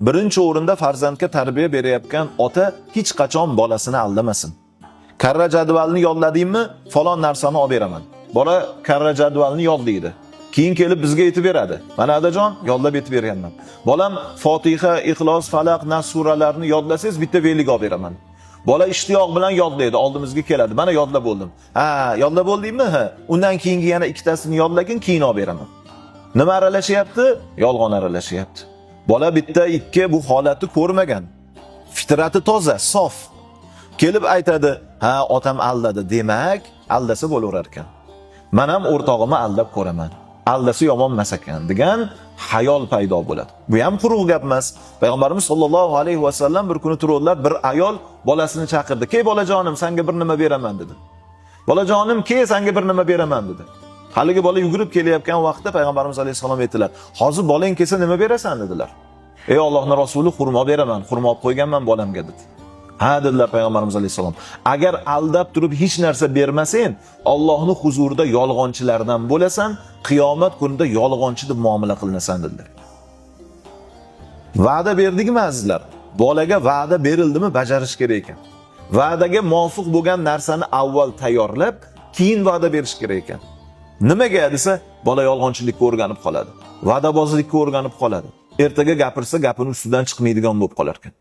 Birinchi o'rinda farzandga tarbiya berayotgan ota hech qachon bolasini aldamasin. Karra jadvalni yodladingmi, falon narsani olib beraman. Bola karra jadvalni yodlaydi. Keyin kelib bizga aytib beradi. Mana adajon, yodlab aytib berganman. Bolam Fotiha, Ixlos, Falaq, Nas suralarni yodlasangiz bitta velik olib beraman. Bola ishtiyoq bilan yodlaydi, oldimizga keladi. Mana yodlab bo'ldim. Ha, yodlab bo'ldingmi? Ha. Undan keyingi yana ikkitasini yodlagin, keyin olib beraman. Nima aralashyapti? Yolg'on aralashyapti. Bola bitta ikki bu holatni ko'rmagan. Fitrati toza, sof. Kelib aytadi, ha, otam aldadi. Demak, aldasa bo'laverar ekan. Men ham o'rtog'imni aldab ko'raman. Aldasi yomon emas ekan degan xayol paydo bo'ladi. Bu ham quruq gap emas. Payg'ambarimiz sollallohu alayhi va sallam bir kuni turdilar, bir ayol bolasini chaqirdi. "Key bolajonim, senga bir nima beraman" dedi. "Bolajonim, key senga bir nima beraman" dedi. Haligi bola yugurib kelayotgan vaqtda Payg'ambarimiz alayhisalom aytdilar, "Hozir bolang kelsa nima berasan" dedilar. "Ey Allohning rasuli, xurmo beraman, xurmo olib qo'yganman bolamga" dedi. "Ha" dedilar Payg'ambarimiz alayhisalom. "Agar aldab turib hech narsa bermasang, Allohning huzurida yolg'onchilardan bo'lasan, qiyomat kunida yolg'onchi deb muomala qilinasan" dedilar. Va'da berdikmi azizlar? Bolaga va'da berildimi, bajarish kerak ekan. Va'daga muvofiq bo'lgan narsani avval tayyorlab, keyin va'da berish kerak ekan. Nimaga desa, bola yolg'onchilikka o'rganib qoladi. Va'dabozlikka o'rganib qoladi. Ertaga gapirsa, gapining ustidan chiqmaydigan bo'lib qolar ekan.